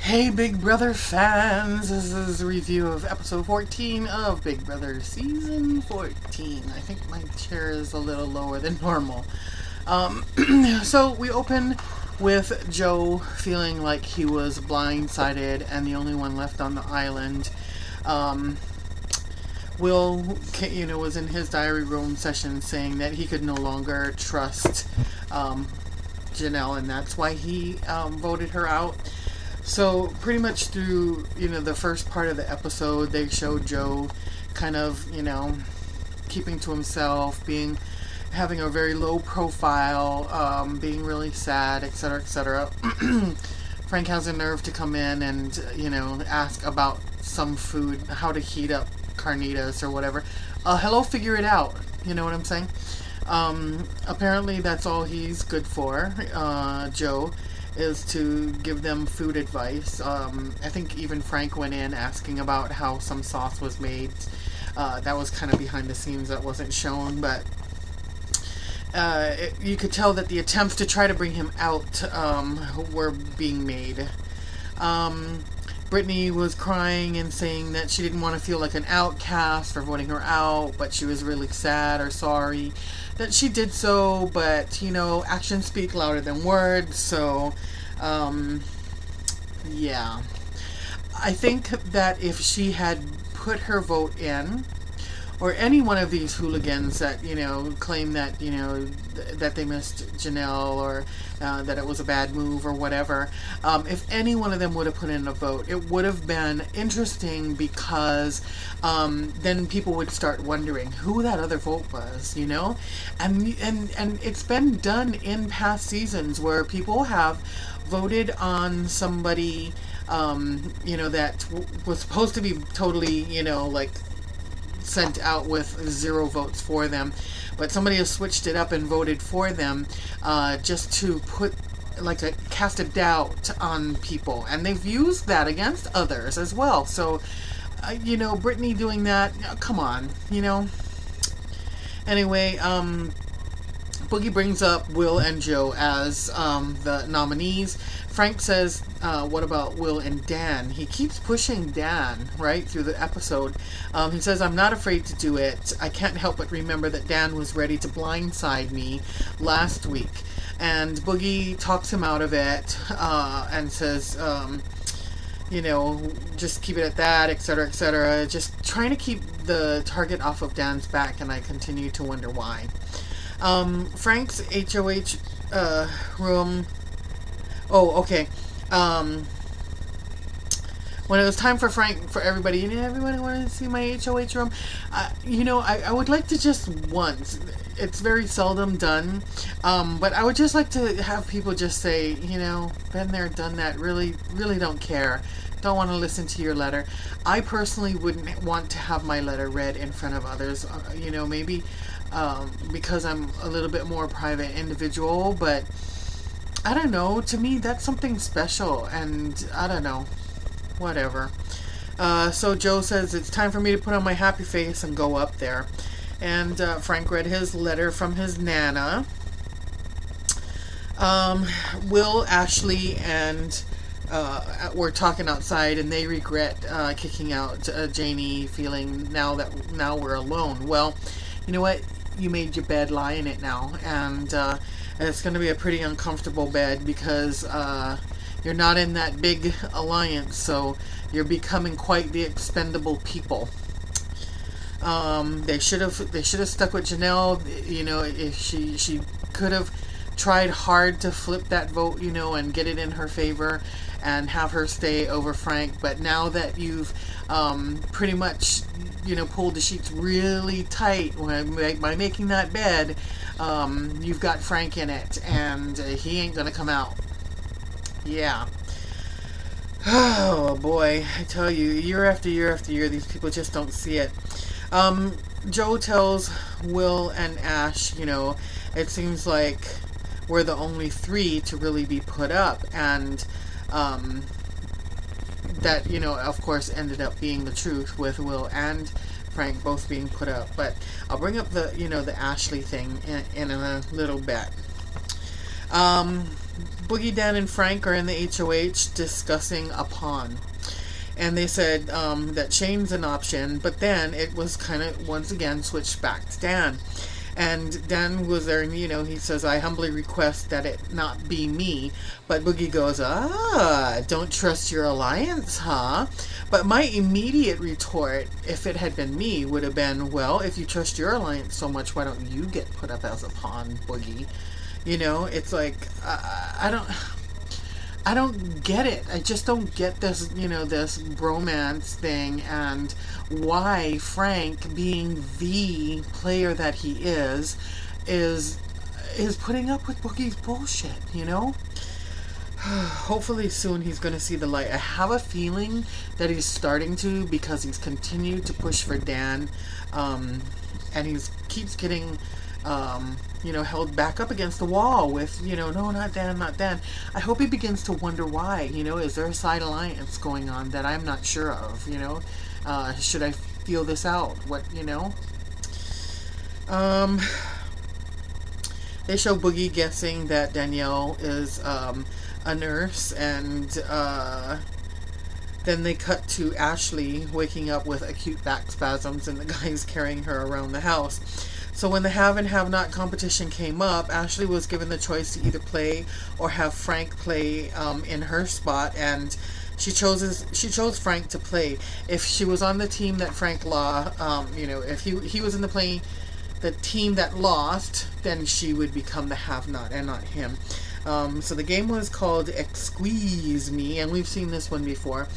Hey Big Brother fans, this is a review of episode 14 of Big Brother season 14. I think my chair is a little lower than normal. So we open with Joe feeling like he was blindsided and the only one left on the island. Will, was in his diary room session saying that he could no longer trust Janelle, and that's why he voted her out. So pretty much through, the first part of the episode, they showed Joe kind of, keeping to himself, having a very low profile, being really sad, etc., etc. Frank has the nerve to come in and, ask about some food, how to heat up carnitas or whatever. Hello, figure it out. You know what I'm saying? Apparently that's all he's good for, Joe, is to give them food advice. I think even Frank went in asking about how some sauce was made. That was kind of behind the scenes, that wasn't shown, but you could tell that the attempts to try to bring him out were being made. Brittany was crying and saying that she didn't want to feel like an outcast for voting her out, but she was really sad or sorry that she did so, but, actions speak louder than words, so, yeah. I think that if she had put her vote in, or any one of these hooligans that, claim that, that they missed Janelle, or that it was a bad move or whatever, if any one of them would have put in a vote, it would have been interesting, because then people would start wondering who that other vote was, and it's been done in past seasons where people have voted on somebody, that was supposed to be totally, sent out with 0 votes for them, but somebody has switched it up and voted for them, just to put cast a doubt on people, and they've used that against others as well. So Brittany doing that, come on, anyway. Boogie brings up Will and Joe as the nominees. Frank says, what about Will and Dan? He keeps pushing Dan right through the episode. He says, I'm not afraid to do it. I can't help but remember that Dan was ready to blindside me last week. And Boogie talks him out of it, and says, just keep it at that, etc., etc. Just trying to keep the target off of Dan's back, and I continue to wonder why. Frank's HOH room. Oh, okay. When it was time for everybody, everybody wanted to see my HOH room. I would like to just once. It's very seldom done, but I would just like to have people just say, been there, done that. Really, really don't care. Don't want to listen to your letter. I personally wouldn't want to have my letter read in front of others. Maybe because I'm a little bit more private individual, but I don't know. To me, that's something special, and I don't know. Whatever. So Joe says it's time for me to put on my happy face and go up there. And Frank read his letter from his Nana. Will, Ashley, and we're talking outside, and they regret kicking out Janie, feeling now we're alone. Well, you know what? You made your bed, lie in it now, and it's going to be a pretty uncomfortable bed, because you're not in that big alliance, so you're becoming quite the expendable people. They should have stuck with Janelle. If she could have tried hard to flip that vote, and get it in her favor and have her stay over Frank. But now that you've pretty much pulled the sheets really tight by making that bed, you've got Frank in it, and he ain't gonna come out. Yeah. Oh boy, I tell you, year after year after year, these people just don't see it. Joe tells Will and Ash, it seems like we're the only 3 to really be put up, and that, of course ended up being the truth, with Will and Frank both being put up. But I'll bring up the, the Ashley thing in a little bit. Boogie, Dan, and Frank are in the HOH discussing a pawn. And they said that Shane's an option, but then it was kind of once again switched back to Dan. And Dan was there, and he says, I humbly request that it not be me. But Boogie goes, don't trust your alliance, huh? But my immediate retort, if it had been me, would have been, well, if you trust your alliance so much, why don't you get put up as a pawn, Boogie? It's like, I don't get it. I just don't get this, this bromance thing, and why Frank, being the player that he is putting up with Boogie's bullshit, Hopefully soon he's going to see the light. I have a feeling that he's starting to, because he's continued to push for Dan, and he's keeps getting held back up against the wall with, no, not Dan, not Dan. I hope he begins to wonder why, is there a side alliance going on that I'm not sure of, should I feel this out? What, they show Boogie guessing that Danielle is, a nurse, and, then they cut to Ashley waking up with acute back spasms, and the guy's carrying her around the house. So when the have and have not competition came up, Ashley was given the choice to either play or have Frank play in her spot, and she chose Frank to play. If she was on the team that Frank lost, if he was in the team that lost, then she would become the have not and not him. So the game was called Squeeze Me, and we've seen this one before.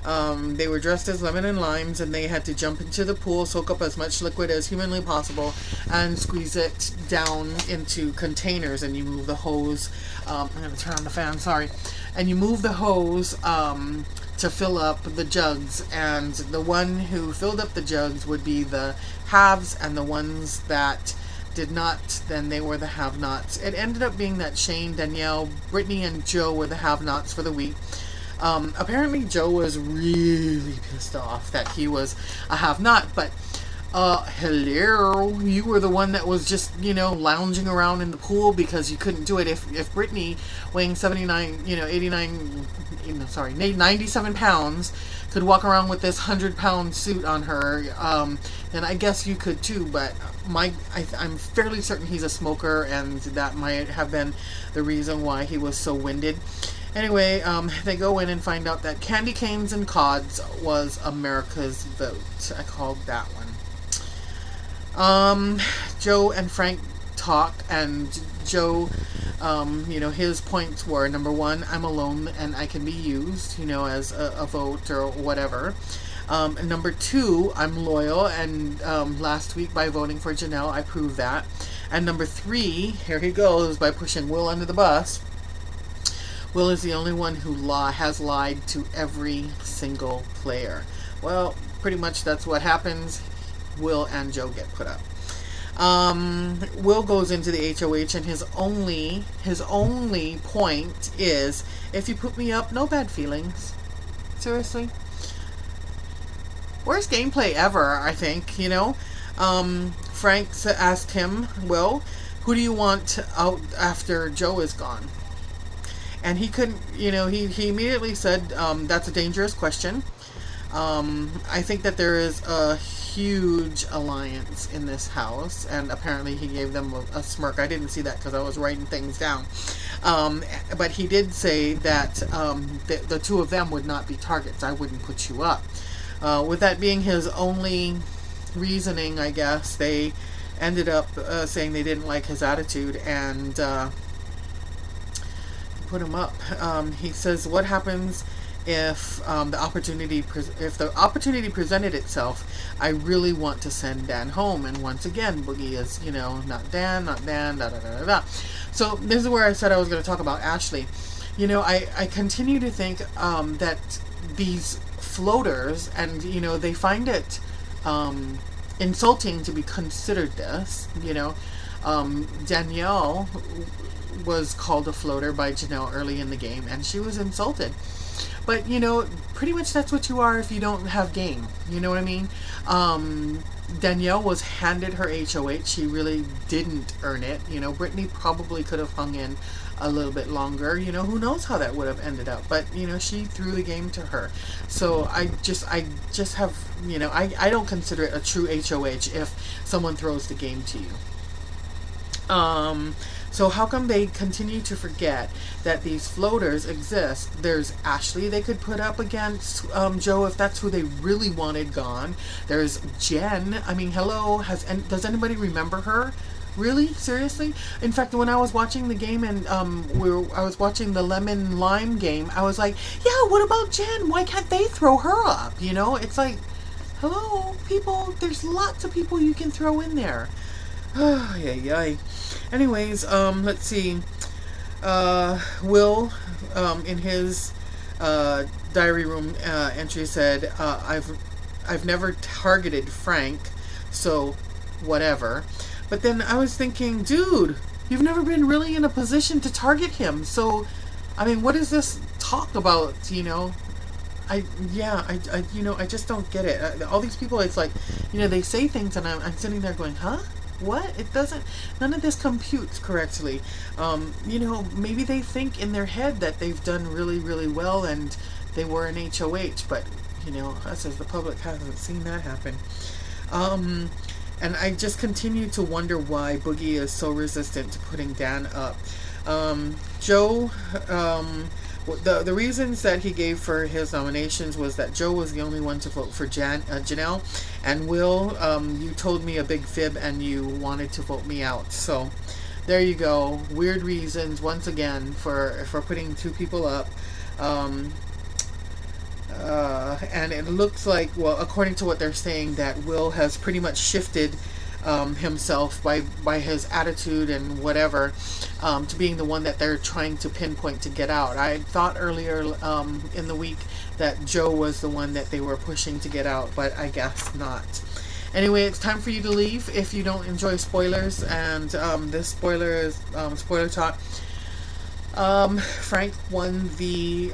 They were dressed as lemon and limes, and they had to jump into the pool, soak up as much liquid as humanly possible, and squeeze it down into containers. And you move the hose. I'm going to turn on the fan, sorry. And you move the hose to fill up the jugs, and the one who filled up the jugs would be the haves, and the ones that did not, then they were the have-nots. It ended up being that Shane, Danielle, Brittany, and Joe were the have-nots for the week. Apparently Joe was really pissed off that he was a have-not, but hello, you were the one that was just, lounging around in the pool because you couldn't do it. If Brittany, weighing 97 pounds, could walk around with this 100-pound suit on her, then I guess you could too, but I'm fairly certain he's a smoker, and that might have been the reason why he was so winded. Anyway, they go in and find out that Candy Canes and Cods was America's vote. I called that one. Joe and Frank talk, and Joe, his points were, number one, I'm alone and I can be used, as a vote or whatever. And number two, I'm loyal, and last week by voting for Janelle, I proved that. And number three, here he goes, by pushing Will under the bus. Will is the only one who has lied to every single player. Well, pretty much that's what happens. Will and Joe get put up. Will goes into the HOH, and his only point is, if you put me up, no bad feelings. Seriously? Worst gameplay ever, I think, Frank asked him, Will, who do you want out after Joe is gone? And he couldn't, he immediately said, that's a dangerous question. I think that there is a huge alliance in this house, and apparently he gave them a smirk. I didn't see that because I was writing things down. But he did say that the two of them would not be targets. I wouldn't put you up. With that being his only reasoning, I guess, they ended up saying they didn't like his attitude, and put him up. He says, what happens if the opportunity presented itself? I really want to send Dan home. And once again, Boogie is, not Dan, da da da da. So this is where I said I was going to talk about Ashley. I continue to think that these floaters, and they find it insulting to be considered this. Danielle was called a floater by Janelle early in the game, and she was insulted. But, pretty much that's what you are if you don't have game. You know what I mean? Danielle was handed her HOH. She really didn't earn it. Brittany probably could have hung in a little bit longer, you know, who knows how that would have ended up. But, you know, she threw the game to her. So I just have, you know, I don't consider it a true HOH if someone throws the game to you. So how come they continue to forget that these floaters exist? There's Ashley they could put up against Joe if that's who they really wanted gone. There's Jen. I mean, hello, does anybody remember her? Really? Seriously? In fact, when I was watching the game and I was watching the lemon lime game, I was like, yeah, what about Jen? Why can't they throw her up? You know, it's like, hello, people. There's lots of people you can throw in there. Oh, yeah. Anyways, let's see. Will, in his diary room entry said, I've never targeted Frank, so whatever. But then I was thinking, dude, you've never been really in a position to target him. So, I mean, what is this talk about? You know, I just don't get it. All these people, it's like, you know, they say things, and I'm sitting there going, huh? What? It doesn't, none of this computes correctly. You know, maybe they think in their head that they've done really, really well and they were an HOH, but, you know, us as the public hasn't seen that happen. And I just continue to wonder why Boogie is so resistant to putting Dan up. Joe, the reasons that he gave for his nominations was that Joe was the only one to vote for Janelle, and Will, you told me a big fib and you wanted to vote me out. So there you go. Weird reasons once again for putting two people up. And it looks like, well, according to what they're saying, that Will has pretty much shifted himself by his attitude and whatever to being the one that they're trying to pinpoint to get out. I thought earlier in the week that Joe was the one that they were pushing to get out, but I guess not. Anyway, it's time for you to leave if you don't enjoy spoilers, and this spoiler is spoiler talk. Frank won the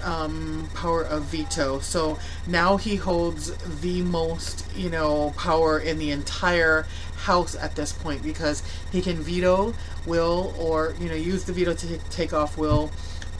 power of veto, so now he holds the most, you know, power in the entire house at this point, because he can veto Will, or, you know, use the veto to take off Will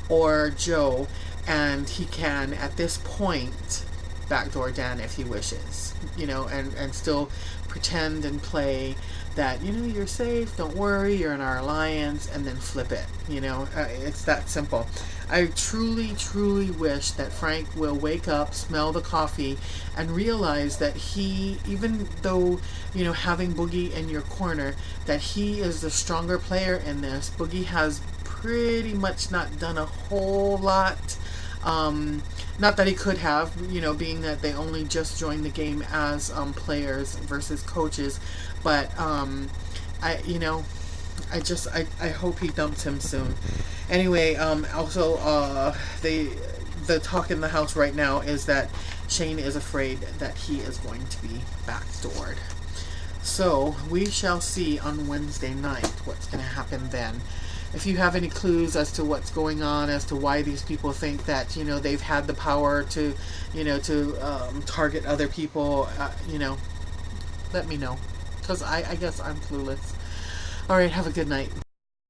or Joe, and he can at this point backdoor Dan if he wishes, you know, and still pretend and play that, you know, you're safe, don't worry, you're in our alliance, and then flip it, you know. It's that simple. I truly, truly wish that Frank will wake up, smell the coffee, and realize that he, even though, you know, having Boogie in your corner, that he is the stronger player in this. Boogie has pretty much not done a whole lot. Not that he could have, you know, being that they only just joined the game as players versus coaches, but I hope he dumps him soon. Anyway, also the talk in the house right now is that Shane is afraid that he is going to be backdoored. So we shall see on Wednesday night what's going to happen then. If you have any clues as to what's going on, as to why these people think that, you know, they've had the power to, you know, to target other people, you know, let me know. Because I guess I'm clueless. Alright, have a good night.